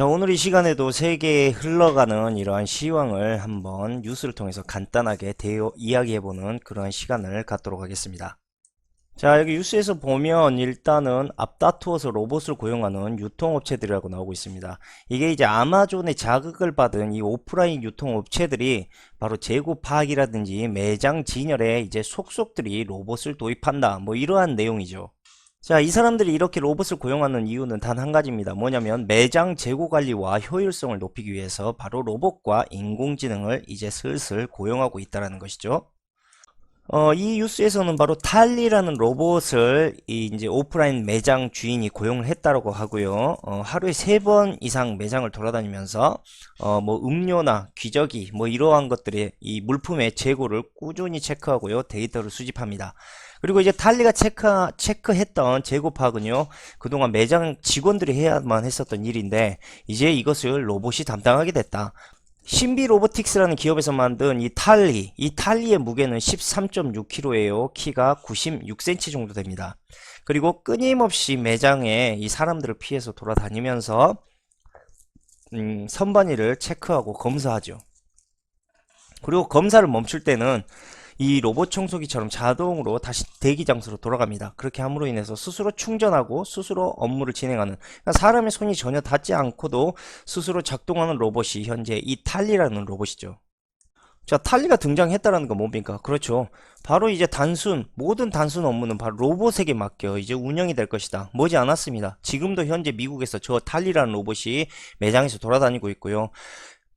자, 오늘 이 시간에도 세계에 흘러가는 이러한 시황을 한번 뉴스를 통해서 간단하게 이야기해보는 그러한 시간을 갖도록 하겠습니다. 자, 여기 뉴스에서 보면 일단은 앞다투어서 로봇을 고용하는 유통업체들이라고 나오고 있습니다. 이게 이제 아마존의 자극을 받은 이 오프라인 유통업체들이 바로 재고 파악이라든지 매장 진열에 이제 속속들이 로봇을 도입한다, 뭐 이러한 내용이죠. 자, 이 사람들이 이렇게 로봇을 고용하는 이유는 단 한 가지입니다. 뭐냐면 매장 재고 관리와 효율성을 높이기 위해서 바로 로봇과 인공지능을 이제 슬슬 고용하고 있다는 것이죠. 이 뉴스에서는 바로 탈리라는 로봇을 이제 오프라인 매장 주인이 고용을 했다고 하고요. 하루에 3번 이상 매장을 돌아다니면서 뭐 음료나 기저귀 뭐 이러한 것들의 이 물품의 재고를 꾸준히 체크하고요. 데이터를 수집합니다. 그리고 이제 탈리가 체크했던 재고 파악은요, 그동안 매장 직원들이 해야만 했었던 일인데 이제 이것을 로봇이 담당하게 됐다. 신비 로보틱스라는 기업에서 만든 이 탈리의 무게는 13.6kg예요. 키가 96cm 정도 됩니다. 그리고 끊임없이 매장에 이 사람들을 피해서 돌아다니면서 선반위를 체크하고 검사하죠. 그리고 검사를 멈출 때는 이 로봇 청소기처럼 자동으로 다시 대기 장소로 돌아갑니다. 그렇게 함으로 인해서 스스로 충전하고 스스로 업무를 진행하는, 그러니까 사람의 손이 전혀 닿지 않고도 스스로 작동하는 로봇이 현재 이 탈리라는 로봇이죠. 자, 탈리가 등장했다라는 건 뭡니까? 그렇죠. 바로 이제 모든 단순 업무는 바로 로봇에게 맡겨 이제 운영이 될 것이다. 머지 않았습니다. 지금도 현재 미국에서 저 탈리라는 로봇이 매장에서 돌아다니고 있고요.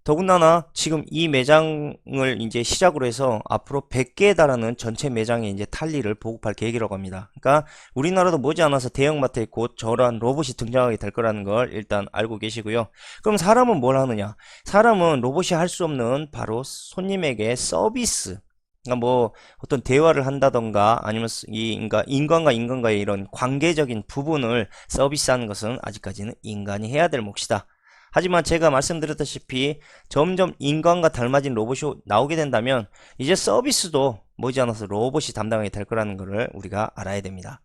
더군다나 지금 이 매장을 이제 시작으로 해서 앞으로 100개에 달하는 전체 매장에 이제 탈리를 보급할 계획이라고 합니다. 그러니까 우리나라도 머지않아서 대형마트에 곧 저러한 로봇이 등장하게 될 거라는 걸 일단 알고 계시고요. 그럼 사람은 뭘 하느냐? 사람은 로봇이 할 수 없는 바로 손님에게 서비스, 그러니까 뭐 어떤 대화를 한다던가 아니면 인간과 인간과의 이런 관계적인 부분을 서비스하는 것은 아직까지는 인간이 해야 될 몫이다. 하지만 제가 말씀드렸다시피 점점 인간과 닮아진 로봇이 나오게 된다면 이제 서비스도 머지않아서 로봇이 담당하게 될 거라는 것을 우리가 알아야 됩니다.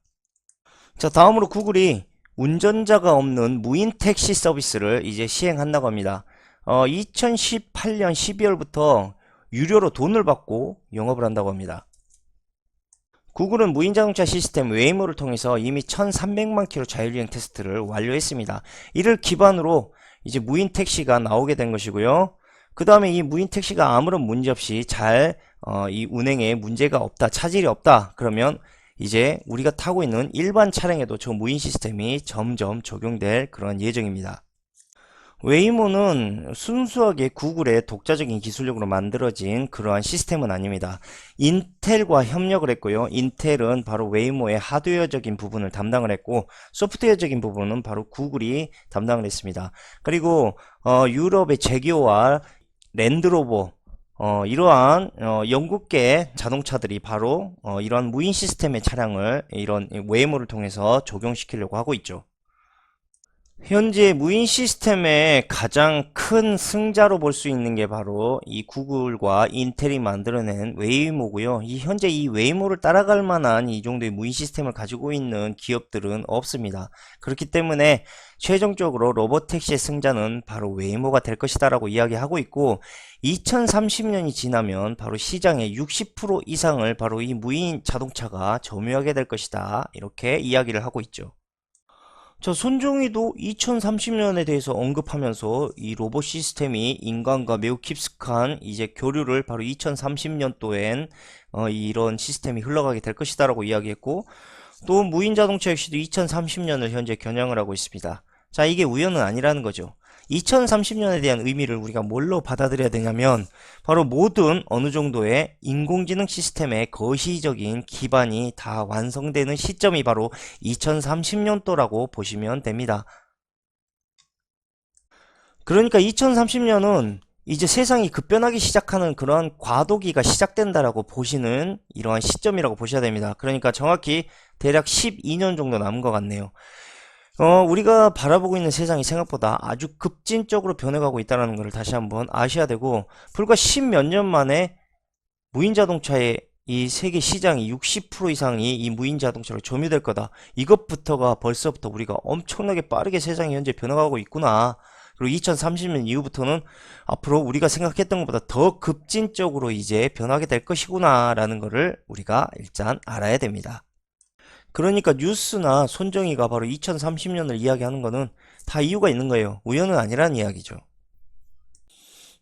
자, 다음으로 구글이 운전자가 없는 무인 택시 서비스를 이제 시행한다고 합니다. 2018년 12월부터 유료로 돈을 받고 영업을 한다고 합니다. 구글은 무인자동차 시스템 웨이모를 통해서 이미 1300만 킬로 자율주행 테스트를 완료했습니다. 이를 기반으로 이제 무인 택시가 나오게 된 것이고요. 그 다음에 이 무인 택시가 아무런 문제 없이 이 운행에 문제가 없다, 차질이 없다, 그러면 이제 우리가 타고 있는 일반 차량에도 저 무인 시스템이 점점 적용될 그런 예정입니다. 웨이모는 순수하게 구글의 독자적인 기술력으로 만들어진 그러한 시스템은 아닙니다. 인텔과 협력을 했고요. 인텔은 바로 웨이모의 하드웨어적인 부분을 담당을 했고 소프트웨어적인 부분은 바로 구글이 담당을 했습니다. 그리고 유럽의 제기어와 랜드로버 이러한 영국계 자동차들이 바로 이러한 무인 시스템의 차량을 이런 웨이모를 통해서 적용시키려고 하고 있죠. 현재 무인 시스템의 가장 큰 승자로 볼 수 있는 게 바로 이 구글과 인텔이 만들어낸 웨이모고요. 현재 이 웨이모를 따라갈 만한 이 정도의 무인 시스템을 가지고 있는 기업들은 없습니다. 그렇기 때문에 최종적으로 로봇택시의 승자는 바로 웨이모가 될 것이다 라고 이야기하고 있고 2030년이 지나면 바로 시장의 60% 이상을 바로 이 무인 자동차가 점유하게 될 것이다, 이렇게 이야기를 하고 있죠. 자, 손정희도 2030년에 대해서 언급하면서 이 로봇 시스템이 인간과 매우 깊숙한 이제 교류를 바로 2030년도엔 이런 시스템이 흘러가게 될 것이다 라고 이야기했고, 또 무인 자동차 역시도 2030년을 현재 겨냥을 하고 있습니다. 자, 이게 우연은 아니라는 거죠. 2030년에 대한 의미를 우리가 뭘로 받아들여야 되냐면 바로 모든 어느 정도의 인공지능 시스템의 거시적인 기반이 다 완성되는 시점이 바로 2030년도라고 보시면 됩니다. 그러니까 2030년은 이제 세상이 급변하기 시작하는 그런 과도기가 시작된다라고 보시는 이러한 시점이라고 보셔야 됩니다. 그러니까 정확히 대략 12년 정도 남은 것 같네요. 우리가 바라보고 있는 세상이 생각보다 아주 급진적으로 변해가고 있다는 것을 다시 한번 아셔야 되고, 불과 10몇 년 만에 무인자동차의 이 세계 시장이 60% 이상이 이 무인자동차로 점유될 거다. 이것부터가 벌써부터 우리가 엄청나게 빠르게 세상이 현재 변해가고 있구나, 그리고 2030년 이후부터는 앞으로 우리가 생각했던 것보다 더 급진적으로 이제 변하게 될 것이구나 라는 것을 우리가 일단 알아야 됩니다. 그러니까 뉴스나 손정희가 바로 2030년을 이야기하는 거는 다 이유가 있는 거예요. 우연은 아니라는 이야기죠.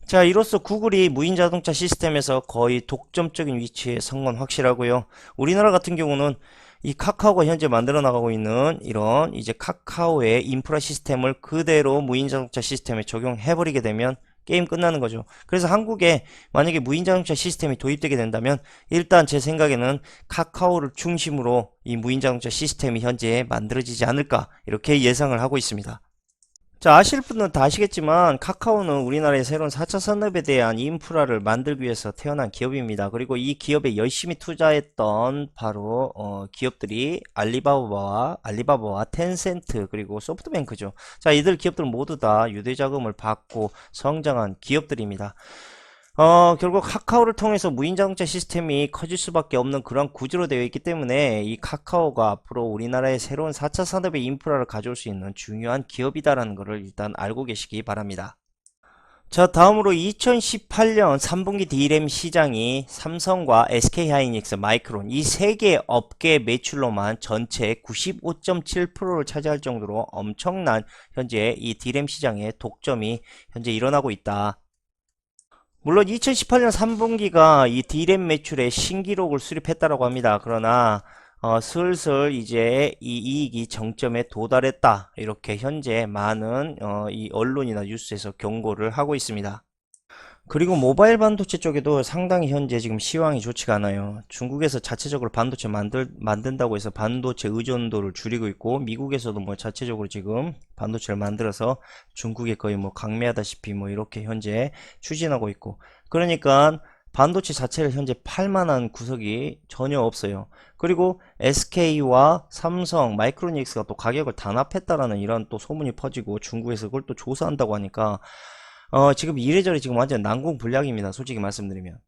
자, 이로써 구글이 무인 자동차 시스템에서 거의 독점적인 위치에 선 건 확실하고요. 우리나라 같은 경우는 이 카카오가 현재 만들어 나가고 있는 이런 이제 카카오의 인프라 시스템을 그대로 무인 자동차 시스템에 적용해버리게 되면 게임 끝나는 거죠. 그래서 한국에 만약에 무인 자동차 시스템이 도입되게 된다면 일단 제 생각에는 카카오를 중심으로 이 무인 자동차 시스템이 현재 만들어지지 않을까 이렇게 예상을 하고 있습니다. 자, 아실 분은 다 아시겠지만 카카오는 우리나라의 새로운 4차 산업에 대한 인프라를 만들기 위해서 태어난 기업입니다. 그리고 이 기업에 열심히 투자했던 바로 기업들이 알리바바와 텐센트 그리고 소프트뱅크죠. 자, 이들 기업들은 모두 다 유대자금을 받고 성장한 기업들입니다. 결국 카카오를 통해서 무인자동차 시스템이 커질 수밖에 없는 그런 구조로 되어 있기 때문에 이 카카오가 앞으로 우리나라의 새로운 4차 산업의 인프라를 가져올 수 있는 중요한 기업이다라는 것을 일단 알고 계시기 바랍니다. 자, 다음으로 2018년 3분기 D램 시장이 삼성과 SK하이닉스, 마이크론 이 세 개 업계 매출로만 전체 95.7%를 차지할 정도로 엄청난 현재 이 D램 시장의 독점이 현재 일어나고 있다. 물론 2018년 3분기가 이 D램 매출의 신기록을 수립했다라고 합니다. 그러나 슬슬 이제 이 이익이 정점에 도달했다. 이렇게 현재 많은 이 언론이나 뉴스에서 경고를 하고 있습니다. 그리고 모바일 반도체 쪽에도 상당히 현재 지금 시황이 좋지가 않아요. 중국에서 자체적으로 반도체 만든다고 해서 반도체 의존도를 줄이고 있고, 미국에서도 뭐 자체적으로 지금 반도체를 만들어서 중국에 거의 뭐 강매하다시피 뭐 이렇게 현재 추진하고 있고, 그러니까 반도체 자체를 현재 팔만한 구석이 전혀 없어요. 그리고 SK와 삼성, 마이크로닉스가 또 가격을 단합했다라는 이런 또 소문이 퍼지고 중국에서 그걸 또 조사한다고 하니까 지금 이래저래 지금 완전 난공불락입니다. 솔직히 말씀드리면.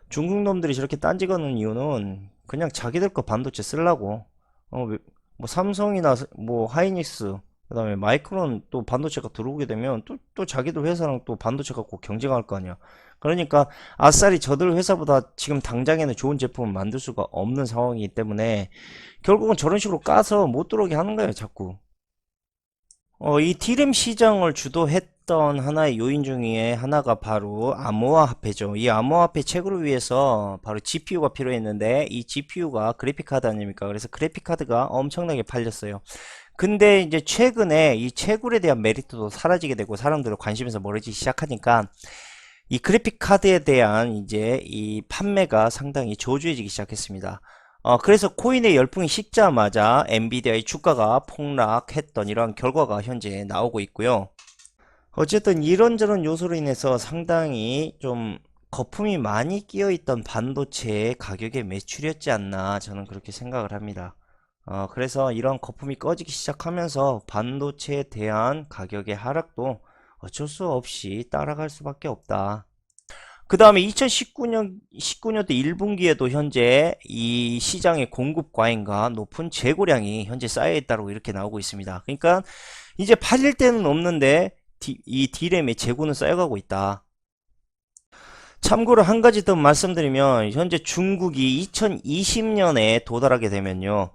중국 놈들이 저렇게 딴지 거는 이유는 그냥 자기들 거 반도체 쓰려고. 뭐 삼성이나 뭐 하이닉스, 그 다음에 마이크론 또 반도체가 들어오게 되면 또 자기들 회사랑 또 반도체 갖고 경쟁할 거 아니야. 그러니까 아싸리 저들 회사보다 지금 당장에는 좋은 제품을 만들 수가 없는 상황이기 때문에 결국은 저런 식으로 까서 못 들어오게 하는 거예요, 자꾸. 이 D램 시장을 주도했던 하나의 요인 중에 하나가 바로 암호화폐죠. 이 암호화폐 채굴을 위해서 바로 GPU가 필요했는데 이 GPU가 그래픽카드 아닙니까? 그래서 그래픽카드가 엄청나게 팔렸어요. 근데 이제 최근에 이 채굴에 대한 메리트도 사라지게 되고 사람들의 관심에서 멀어지기 시작하니까 이 그래픽카드에 대한 이제 이 판매가 상당히 저조해지기 시작했습니다. 그래서 코인의 열풍이 식자마자 엔비디아의 주가가 폭락했던 이런 결과가 현재 나오고 있고요. 어쨌든 이런저런 요소로 인해서 상당히 좀 거품이 많이 끼어 있던 반도체의 가격의 매출이었지 않나 저는 그렇게 생각을 합니다. 그래서 이런 거품이 꺼지기 시작하면서 반도체에 대한 가격의 하락도 어쩔 수 없이 따라갈 수밖에 없다. 그 다음에 19년도 1분기에도 현재 이 시장의 공급 과잉과 높은 재고량이 현재 쌓여있다고 이렇게 나오고 있습니다. 그러니까 이제 팔릴 때는 없는데 이 D램의 재고는 쌓여가고 있다. 참고로 한 가지 더 말씀드리면 현재 중국이 2020년에 도달하게 되면요.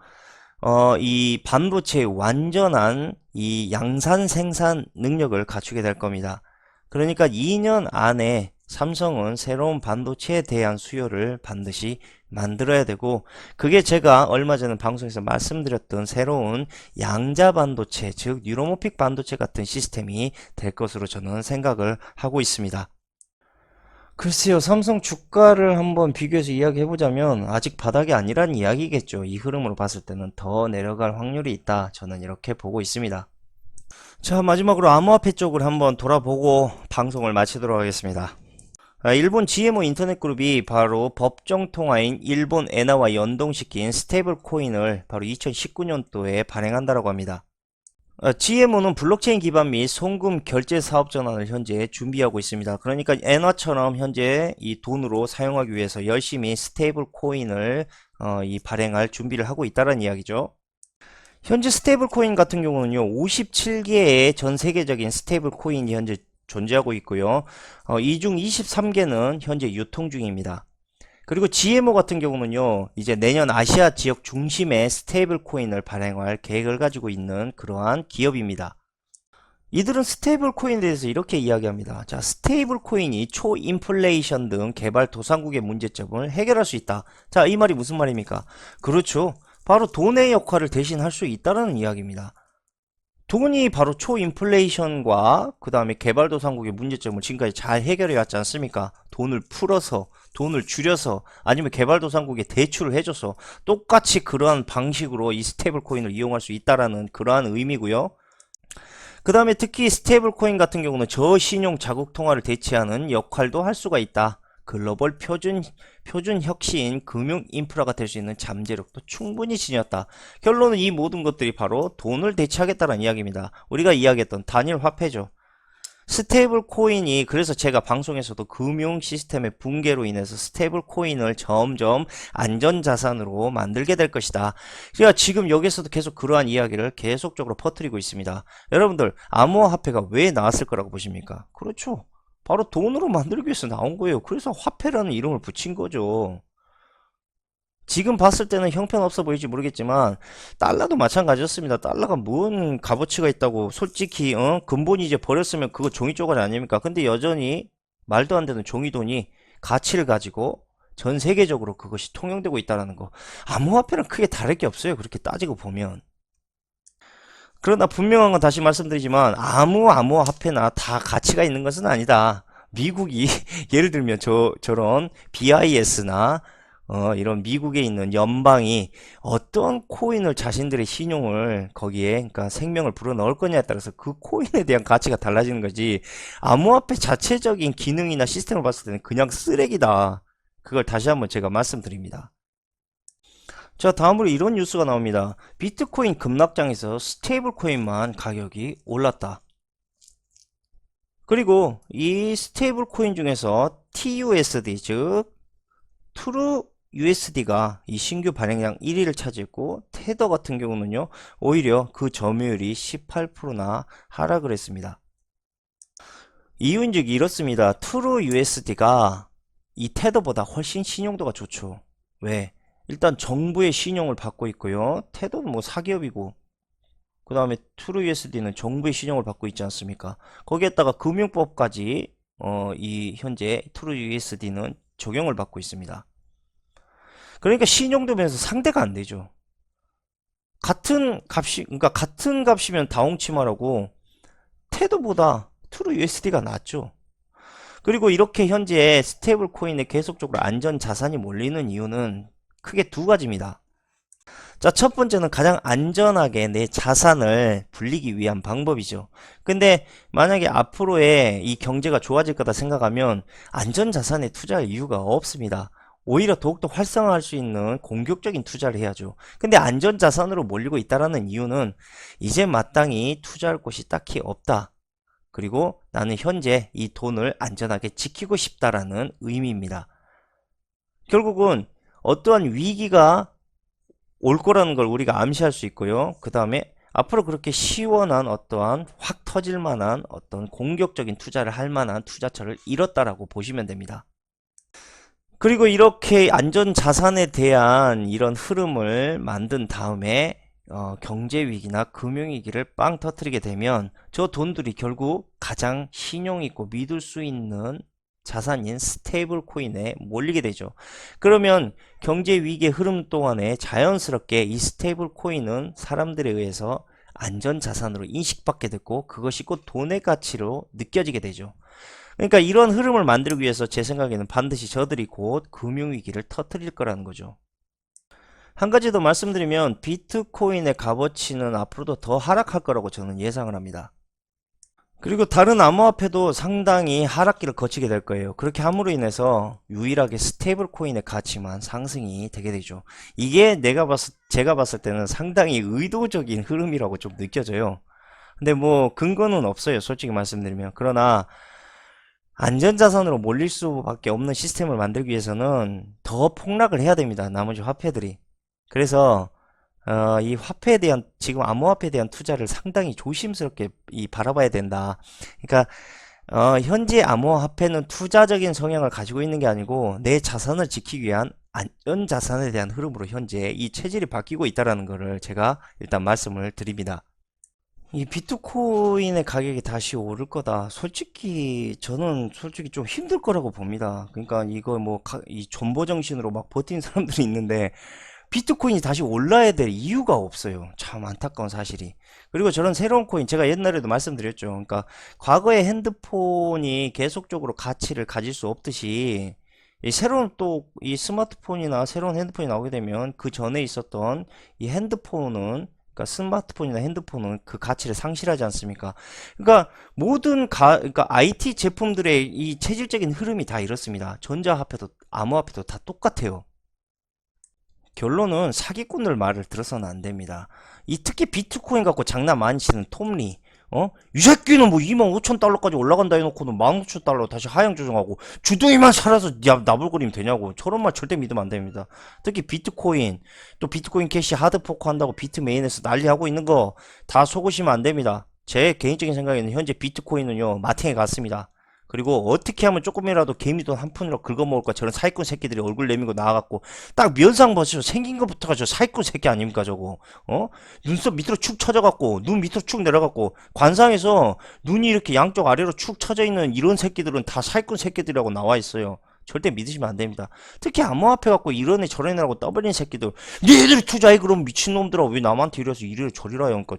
이 반도체의 완전한 이 양산 생산 능력을 갖추게 될 겁니다. 그러니까 2년 안에 삼성은 새로운 반도체에 대한 수요를 반드시 만들어야 되고, 그게 제가 얼마 전에 방송에서 말씀드렸던 새로운 양자 반도체, 즉 뉴로모픽 반도체 같은 시스템이 될 것으로 저는 생각을 하고 있습니다. 글쎄요, 삼성 주가를 한번 비교해서 이야기해보자면 아직 바닥이 아니란 이야기겠죠. 이 흐름으로 봤을 때는 더 내려갈 확률이 있다. 저는 이렇게 보고 있습니다. 자, 마지막으로 암호화폐 쪽을 한번 돌아보고 방송을 마치도록 하겠습니다. 일본 GMO 인터넷그룹이 바로 법정 통화인 일본 엔화와 연동시킨 스테이블 코인을 바로 2019년도에 발행한다라고 합니다. GMO는 블록체인 기반 및 송금 결제 사업 전환을 현재 준비하고 있습니다. 그러니까 엔화처럼 현재 이 돈으로 사용하기 위해서 열심히 스테이블 코인을 이 발행할 준비를 하고 있다는 이야기죠. 현재 스테이블 코인 같은 경우는요, 57개의 전 세계적인 스테이블 코인이 현재 존재하고 있고요. 이 중 23개는 현재 유통 중입니다. 그리고 GMO 같은 경우는요, 이제 내년 아시아 지역 중심의 스테이블 코인을 발행할 계획을 가지고 있는 그러한 기업입니다. 이들은 스테이블 코인에 대해서 이렇게 이야기합니다. 자, 스테이블 코인이 초인플레이션 등 개발도상국의 문제점을 해결할 수 있다. 자, 이 말이 무슨 말입니까? 그렇죠. 바로 돈의 역할을 대신할 수 있다는 이야기입니다. 돈이 바로 초인플레이션과 그 다음에 개발도상국의 문제점을 지금까지 잘 해결해 왔지 않습니까? 돈을 풀어서, 돈을 줄여서, 아니면 개발도상국에 대출을 해줘서 똑같이 그러한 방식으로 이 스테이블 코인을 이용할 수 있다라는 그러한 의미고요. 그 다음에 특히 스테이블 코인 같은 경우는 저신용 자국 통화를 대체하는 역할도 할 수가 있다. 글로벌 표준 혁신 금융 인프라가 될 수 있는 잠재력도 충분히 지녔다. 결론은 이 모든 것들이 바로 돈을 대체하겠다는 이야기입니다. 우리가 이야기했던 단일 화폐죠. 스테이블 코인이, 그래서 제가 방송에서도 금융 시스템의 붕괴로 인해서 스테이블 코인을 점점 안전자산으로 만들게 될 것이다. 제가 지금 여기서도 계속 그러한 이야기를 계속적으로 퍼뜨리고 있습니다. 여러분들, 암호화폐가 왜 나왔을 거라고 보십니까? 그렇죠. 바로 돈으로 만들기 위해서 나온 거예요. 그래서 화폐라는 이름을 붙인 거죠. 지금 봤을 때는 형편없어 보일지 모르겠지만 달러도 마찬가지였습니다. 달러가 뭔 값어치가 있다고, 솔직히 근본이 이제 버렸으면 그거 종이 쪼가리 아닙니까? 근데 여전히 말도 안 되는 종이돈이 가치를 가지고 전 세계적으로 그것이 통용되고 있다는 거. 암호화폐랑 크게 다를 게 없어요. 그렇게 따지고 보면. 그러나 분명한 건 다시 말씀드리지만 아무 암호화폐나 다 가치가 있는 것은 아니다. 미국이 예를 들면 저런 BIS나 이런 미국에 있는 연방이 어떤 코인을 자신들의 신용을 거기에, 그러니까 생명을 불어넣을 거냐에 따라서 그 코인에 대한 가치가 달라지는 거지, 암호화폐 자체적인 기능이나 시스템을 봤을 때는 그냥 쓰레기다. 그걸 다시 한번 제가 말씀드립니다. 자, 다음으로 이런 뉴스가 나옵니다. 비트코인 급락장에서 스테이블 코인만 가격이 올랐다. 그리고 이 스테이블 코인 중에서 TUSD, 즉 트루 USD가 이 신규 발행량 1위를 차지했고, 테더 같은 경우는요, 오히려 그 점유율이 18%나 하락을 했습니다. 이유인즉 이렇습니다. 트루 USD가 이 테더보다 훨씬 신용도가 좋죠. 왜? 일단 정부의 신용을 받고 있고요. 테더는 뭐 사기업이고, 그 다음에 트루 USD는 정부의 신용을 받고 있지 않습니까? 거기에다가 금융법까지 이 현재 트루 USD는 적용을 받고 있습니다. 그러니까 신용도면서 상대가 안 되죠. 그러니까 같은 값이면 다홍치마라고 테더보다 트루 USD가 낫죠. 그리고 이렇게 현재 스테이블 코인에 계속적으로 안전 자산이 몰리는 이유는 크게 두 가지입니다. 자, 첫 번째는 가장 안전하게 내 자산을 불리기 위한 방법이죠. 근데 만약에 앞으로의 이 경제가 좋아질 거다 생각하면 안전 자산에 투자할 이유가 없습니다. 오히려 더욱더 활성화할 수 있는 공격적인 투자를 해야죠. 근데 안전 자산으로 몰리고 있다라는 이유는 이제 마땅히 투자할 곳이 딱히 없다. 그리고 나는 현재 이 돈을 안전하게 지키고 싶다라는 의미입니다. 결국은 어떠한 위기가 올 거라는 걸 우리가 암시할 수 있고요. 그 다음에 앞으로 그렇게 시원한 어떠한 확 터질 만한 어떤 공격적인 투자를 할 만한 투자처를 잃었다라고 보시면 됩니다. 그리고 이렇게 안전자산에 대한 이런 흐름을 만든 다음에 경제위기나 금융위기를 빵 터뜨리게 되면 저 돈들이 결국 가장 신용있고 믿을 수 있는 자산인 스테이블 코인에 몰리게 되죠. 그러면 경제위기의 흐름 동안에 자연스럽게 이 스테이블 코인은 사람들에 의해서 안전자산으로 인식받게 됐고, 그것이 곧 돈의 가치로 느껴지게 되죠. 그러니까 이런 흐름을 만들기 위해서 제 생각에는 반드시 저들이 곧 금융위기를 터뜨릴 거라는 거죠. 한 가지 더 말씀드리면 비트코인의 값어치는 앞으로도 더 하락할 거라고 저는 예상을 합니다. 그리고 다른 암호화폐도 상당히 하락기를 거치게 될 거예요. 그렇게 함으로 인해서 유일하게 스테이블 코인의 가치만 상승이 되게 되죠. 이게 제가 봤을 때는 상당히 의도적인 흐름이라고 좀 느껴져요. 근데 뭐 근거는 없어요. 솔직히 말씀드리면. 그러나 안전자산으로 몰릴 수밖에 없는 시스템을 만들기 위해서는 더 폭락을 해야 됩니다. 나머지 화폐들이. 그래서 이 화폐에 대한 지금 암호화폐에 대한 투자를 상당히 조심스럽게 바라봐야 된다. 그러니까 현재 암호화폐는 투자적인 성향을 가지고 있는 게 아니고 내 자산을 지키기 위한 안전 자산에 대한 흐름으로 현재 이 체질이 바뀌고 있다라는 것을 제가 일단 말씀을 드립니다. 이 비트코인의 가격이 다시 오를 거다. 솔직히 저는 솔직히 좀 힘들 거라고 봅니다. 그러니까 이거 뭐 이 존버 정신으로 막 버티는 사람들이 있는데 비트코인이 다시 올라야 될 이유가 없어요. 참 안타까운 사실이. 그리고 저런 새로운 코인, 제가 옛날에도 말씀드렸죠. 그러니까 과거에 핸드폰이 계속적으로 가치를 가질 수 없듯이 이 새로운 또 이 스마트폰이나 새로운 핸드폰이 나오게 되면 그 전에 있었던 이 핸드폰은, 그러니까 스마트폰이나 핸드폰은 그 가치를 상실하지 않습니까? 그러니까 그러니까 IT 제품들의 이 체질적인 흐름이 다 이렇습니다. 전자화폐도 암호화폐도 다 똑같아요. 결론은 사기꾼들 말을 들어서는 안 됩니다. 이 특히 비트코인 갖고 장난 많이 치는 톰리, 이 새끼는 뭐 25,000달러까지 올라간다 해놓고는 15,000달러 다시 하향 조정하고 주둥이만 살아서 나불거리면 되냐고. 저런 말 절대 믿으면 안 됩니다. 특히 비트코인, 또 비트코인 캐시 하드포크 한다고 비트메인에서 난리하고 있는 거 다 속으시면 안 됩니다. 제 개인적인 생각에는 현재 비트코인은요, 마탱에 갔습니다. 그리고 어떻게 하면 조금이라도 개미돈 한 푼으로 긁어먹을까, 저런 사기꾼 새끼들이 얼굴 내밀고 나와갖고 딱 면상 보시죠. 생긴 것부터가 저 사기꾼 새끼 아닙니까 저거. 눈썹 밑으로 축 처져갖고 눈 밑으로 축 내려갖고 관상에서 눈이 이렇게 양쪽 아래로 축 처져 있는 이런 새끼들은 다 사기꾼 새끼들이라고 나와 있어요. 절대 믿으시면 안 됩니다. 특히 암호화폐 갖고 이런 애 저런 애라고 떠버리는 새끼들, 니들이 투자해 그럼 미친놈들아 왜 남한테 이래서 이래 저리라 요. 그러니까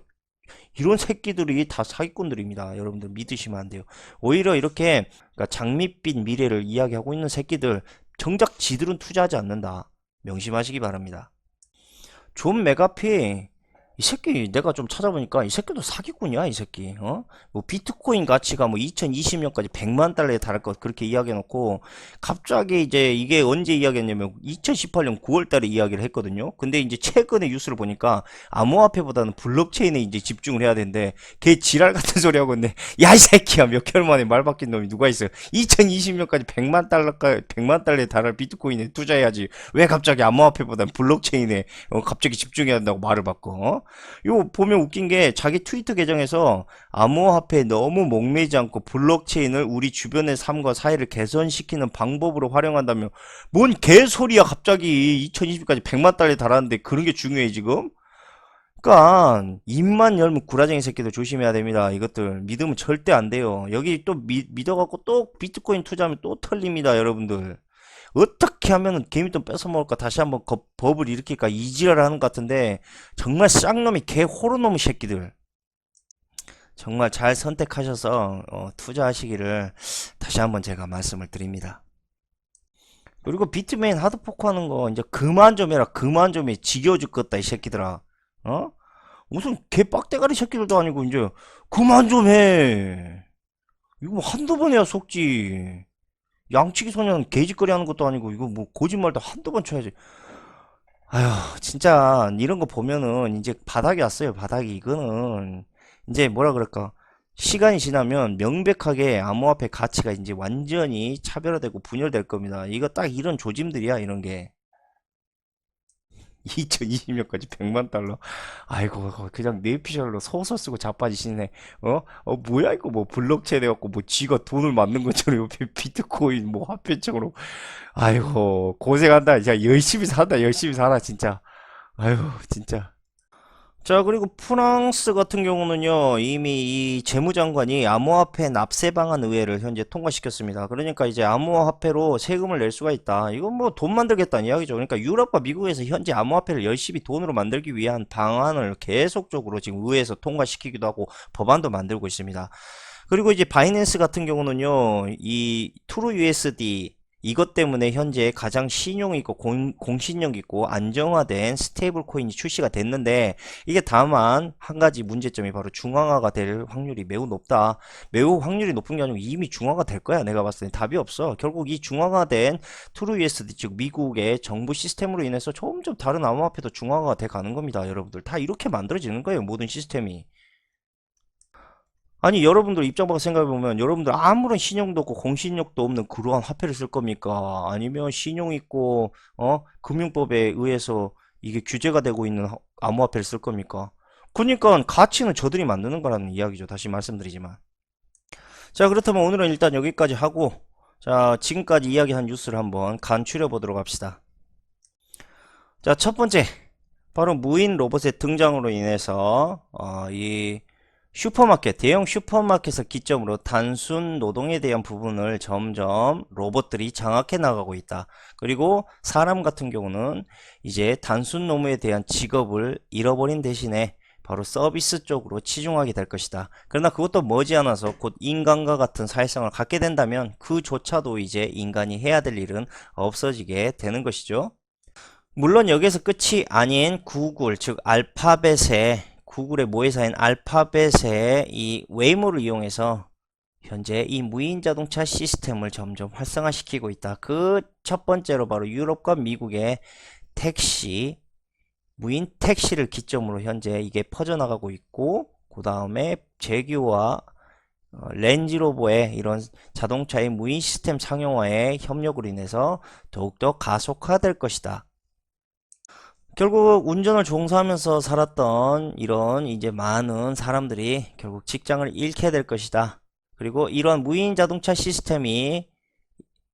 이런 새끼들이 다 사기꾼들입니다. 여러분들 믿으시면 안 돼요. 오히려 이렇게 그러니까 장밋빛 미래를 이야기하고 있는 새끼들, 정작 지들은 투자하지 않는다. 명심하시기 바랍니다. 존 메가피, 이 새끼 내가 좀 찾아보니까 이 새끼도 사기꾼이야 이 새끼. 뭐 비트코인 가치가 뭐 2020년까지 100만 달러에 달할 것 그렇게 이야기해놓고 갑자기 이제 이게 언제 이야기했냐면 2018년 9월 달에 이야기를 했거든요. 근데 이제 최근에 뉴스를 보니까 암호화폐보다는 블록체인에 이제 집중을 해야 되는데 걔 지랄 같은 소리 하고 있네. 야 이 새끼야, 몇 개월 만에 말 바뀐 놈이 누가 있어요. 2020년까지 100만 달러에 달할 비트코인에 투자해야지 왜 갑자기 암호화폐보다는 블록체인에 갑자기 집중해야 한다고 말을 바꿔. 이거 보면 웃긴 게 자기 트위터 계정에서 암호화폐에 너무 목매지 않고 블록체인을 우리 주변의 삶과 사회를 개선시키는 방법으로 활용한다며, 뭔 개소리야. 갑자기 2020까지 100만 달러에 달하는데 그런 게 중요해 지금? 그니까 입만 열면 구라쟁이 새끼들 조심해야 됩니다. 이것들 믿으면 절대 안 돼요. 여기 또 믿어갖고 또 비트코인 투자하면 또 털립니다 여러분들. 어떻게 하면 개미돈 뺏어먹을까, 다시 한번 법을 일으킬까, 이지랄 하는 것 같은데 정말 쌍놈이 개 호러놈의 새끼들, 정말 잘 선택하셔서 투자하시기를 다시 한번 제가 말씀을 드립니다. 그리고 비트메인 하드포크 하는 거 이제 그만 좀 해라. 그만 좀 해. 지겨워 죽겠다 이 새끼들아. 무슨 개 빡대가리 새끼들도 아니고 이제 그만 좀 해. 이거 뭐 한두 번 해야 속지. 양치기 소년 개짓거리 하는 것도 아니고 이거 뭐 거짓말도 한두 번 쳐야지. 아휴, 진짜 이런 거 보면은 이제 바닥이 왔어요. 바닥이. 이거는 이제 뭐라 그럴까, 시간이 지나면 명백하게 암호화폐 가치가 이제 완전히 차별화되고 분열될 겁니다. 이거 딱 이런 조짐들이야 이런 게. 2020년까지 100만 달러. 아이고, 그냥 내피셜로 소설 쓰고 자빠지시네. 뭐야, 이거 뭐 블록체인 해갖고 뭐 지가 돈을 만든 것처럼 옆에 비트코인 뭐 화폐처럼. 아이고, 고생한다. 진짜 열심히 산다. 열심히 살아, 진짜. 아이고, 진짜. 자, 그리고 프랑스 같은 경우는요, 이미 이 재무장관이 암호화폐 납세 방안 의회를 현재 통과시켰습니다. 그러니까 이제 암호화폐로 세금을 낼 수가 있다. 이건 뭐 돈 만들겠다는 이야기죠. 그러니까 유럽과 미국에서 현재 암호화폐를 열심히 돈으로 만들기 위한 방안을 계속적으로 지금 의회에서 통과시키기도 하고 법안도 만들고 있습니다. 그리고 이제 바이낸스 같은 경우는요, 이 트루 USD 이것 때문에 현재 가장 신용 있고 공신력 있고 안정화된 스테이블 코인이 출시가 됐는데, 이게 다만 한 가지 문제점이 바로 중앙화가 될 확률이 매우 높다. 매우 확률이 높은 게 아니고 이미 중화가 될 거야. 내가 봤을 때 답이 없어. 결국 이 중화가된 트루 USD, 즉 미국의 정부 시스템으로 인해서 점점 다른 암호화폐도 중화가 돼 가는 겁니다. 여러분들 다 이렇게 만들어지는 거예요. 모든 시스템이. 아니, 여러분들 입장 바꿔 생각해보면 여러분들 아무런 신용도 없고 공신력도 없는 그러한 화폐를 쓸 겁니까? 아니면 신용 있고 금융법에 의해서 이게 규제가 되고 있는 암호화폐를 쓸 겁니까? 그러니까 가치는 저들이 만드는 거라는 이야기죠. 다시 말씀드리지만. 자, 그렇다면 오늘은 일단 여기까지 하고, 자, 지금까지 이야기한 뉴스를 한번 간추려 보도록 합시다. 자, 첫 번째, 바로 무인 로봇의 등장으로 인해서 이 슈퍼마켓, 대형 슈퍼마켓을 기점으로 단순 노동에 대한 부분을 점점 로봇들이 장악해 나가고 있다. 그리고 사람 같은 경우는 이제 단순 노무에 대한 직업을 잃어버린 대신에 바로 서비스 쪽으로 치중하게 될 것이다. 그러나 그것도 머지않아서 곧 인간과 같은 사회성을 갖게 된다면 그조차도 이제 인간이 해야 될 일은 없어지게 되는 것이죠. 물론 여기서 끝이 아닌 구글, 즉 알파벳의 구글의 모회사인 알파벳의 이 웨이모를 이용해서 현재 이 무인 자동차 시스템을 점점 활성화시키고 있다. 그 첫 번째로 바로 유럽과 미국의 택시, 무인 택시를 기점으로 현재 이게 퍼져나가고 있고, 그 다음에 제규와 렌지로버의 이런 자동차의 무인 시스템 상용화의 협력으로 인해서 더욱더 가속화될 것이다. 결국 운전을 종사하면서 살았던 이런 이제 많은 사람들이 결국 직장을 잃게 될 것이다. 그리고 이런 무인 자동차 시스템이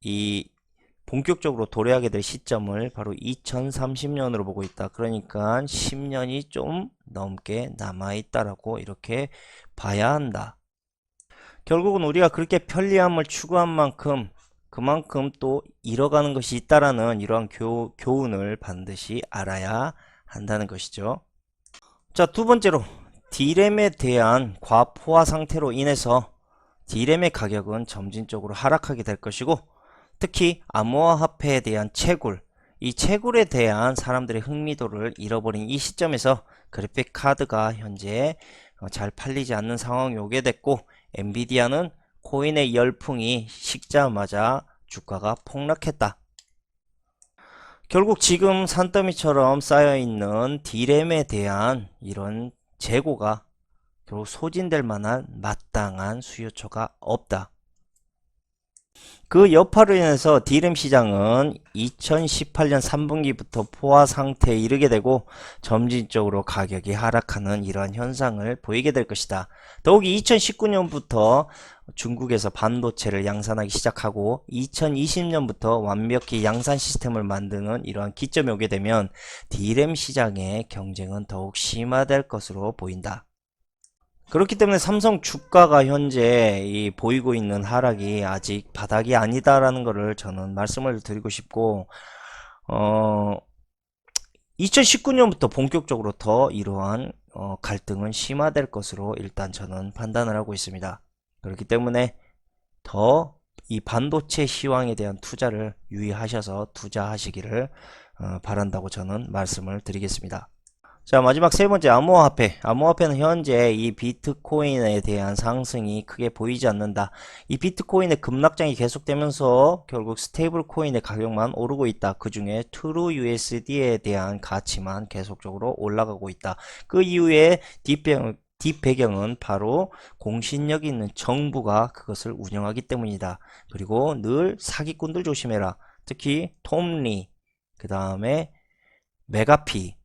이 본격적으로 도래하게 될 시점을 바로 2030년으로 보고 있다. 그러니까 10년이 좀 넘게 남아있다라고 이렇게 봐야 한다. 결국은 우리가 그렇게 편리함을 추구한 만큼 그만큼 또 잃어가는 것이 있다라는 이러한 교훈을 반드시 알아야 한다는 것이죠. 자, 두 번째로 D램에 대한 과포화 상태로 인해서 D램의 가격은 점진적으로 하락하게 될 것이고, 특히 암호화폐에 대한 채굴, 이 채굴에 대한 사람들의 흥미도를 잃어버린 이 시점에서 그래픽 카드가 현재 잘 팔리지 않는 상황이 오게 됐고, 엔비디아는 코인의 열풍이 식자마자 주가가 폭락했다. 결국 지금 산더미처럼 쌓여있는 D램에 대한 이런 재고가 결국 소진될 만한 마땅한 수요처가 없다. 그 여파로 인해서 D램 시장은 2018년 3분기부터 포화 상태에 이르게 되고 점진적으로 가격이 하락하는 이러한 현상을 보이게 될 것이다. 더욱이 2019년부터 중국에서 반도체를 양산하기 시작하고 2020년부터 완벽히 양산 시스템을 만드는 이러한 기점이 오게 되면 D램 시장의 경쟁은 더욱 심화될 것으로 보인다. 그렇기 때문에 삼성 주가가 현재 보이고 있는 하락이 아직 바닥이 아니다라는 것을 저는 말씀을 드리고 싶고, 2019년부터 본격적으로 더 이러한 갈등은 심화될 것으로 일단 저는 판단을 하고 있습니다. 그렇기 때문에 더 이 반도체 시황에 대한 투자를 유의하셔서 투자하시기를 바란다고 저는 말씀을 드리겠습니다. 자, 마지막 세 번째, 암호화폐. 암호화폐는 현재 이 비트코인에 대한 상승이 크게 보이지 않는다. 이 비트코인의 급락장이 계속되면서 결국 스테이블 코인의 가격만 오르고 있다. 그 중에 트루 USD에 대한 가치만 계속적으로 올라가고 있다. 그 이후에 뒷배경은 바로 공신력 있는 정부가 그것을 운영하기 때문이다. 그리고 늘 사기꾼들 조심해라. 특히 톰리, 그 다음에 메가피,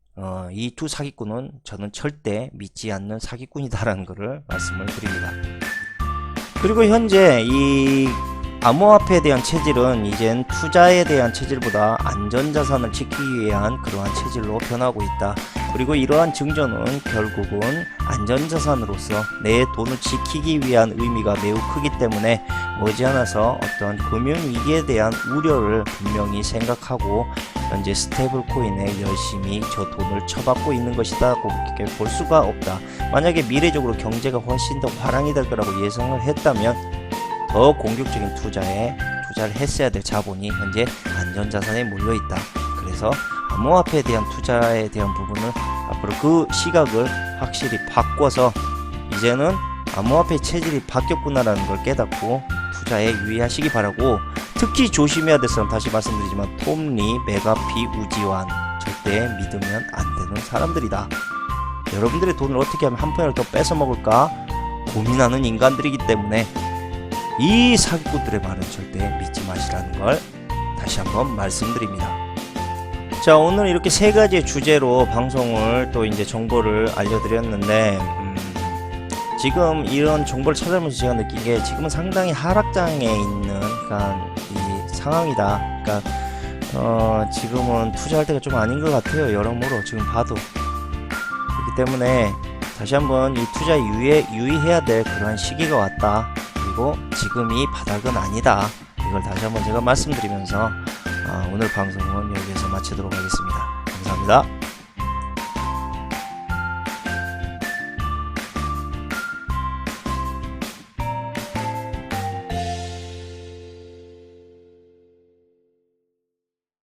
이 두 사기꾼은 저는 절대 믿지 않는 사기꾼이다라는 것을 말씀을 드립니다. 그리고 현재 이 암호화폐에 대한 체질은 이젠 투자에 대한 체질보다 안전자산을 지키기 위한 그러한 체질로 변하고 있다. 그리고 이러한 증전은 결국은 안전자산으로서 내 돈을 지키기 위한 의미가 매우 크기 때문에 머지않아서 어떤 금융위기에 대한 우려를 분명히 생각하고 현재 스테이블 코인에 열심히 저 돈을 쳐받고 있는 것이다 그렇게 볼 수가 없다. 만약에 미래적으로 경제가 훨씬 더 화랑이 될 거라고 예상을 했다면 더 공격적인 투자를 했어야 될 자본이 현재 안전자산에 몰려있다. 그래서 암호화폐에 대한 투자에 대한 부분을 앞으로 그 시각을 확실히 바꿔서 이제는 암호화폐 체질이 바뀌었구나라는 걸 깨닫고 투자에 유의하시기 바라고, 특히 조심해야 될 사람 다시 말씀드리지만 톰리, 메가피, 우지완 절대 믿으면 안 되는 사람들이다. 여러분들의 돈을 어떻게 하면 한 푼이라도 더 뺏어 먹을까 고민하는 인간들이기 때문에 이 사기꾼들의 말은 절대 믿지 마시라는 걸 다시 한번 말씀드립니다. 자, 오늘 이렇게 세 가지의 주제로 방송을 또 이제 정보를 알려드렸는데, 지금 이런 정보를 찾아보면서 제가 느낀 게 지금은 상당히 하락장에 있는 이 상황이다. 지금은 투자할 때가 좀 아닌 것 같아요. 여러모로 지금 봐도. 그렇기 때문에 다시 한번 이 투자에 유의해야 될 그러한 시기가 왔다. 그리고 지금이 바닥은 아니다. 이걸 다시 한번 제가 말씀드리면서 오늘 방송은 여기에서 마치도록 하겠습니다. 감사합니다.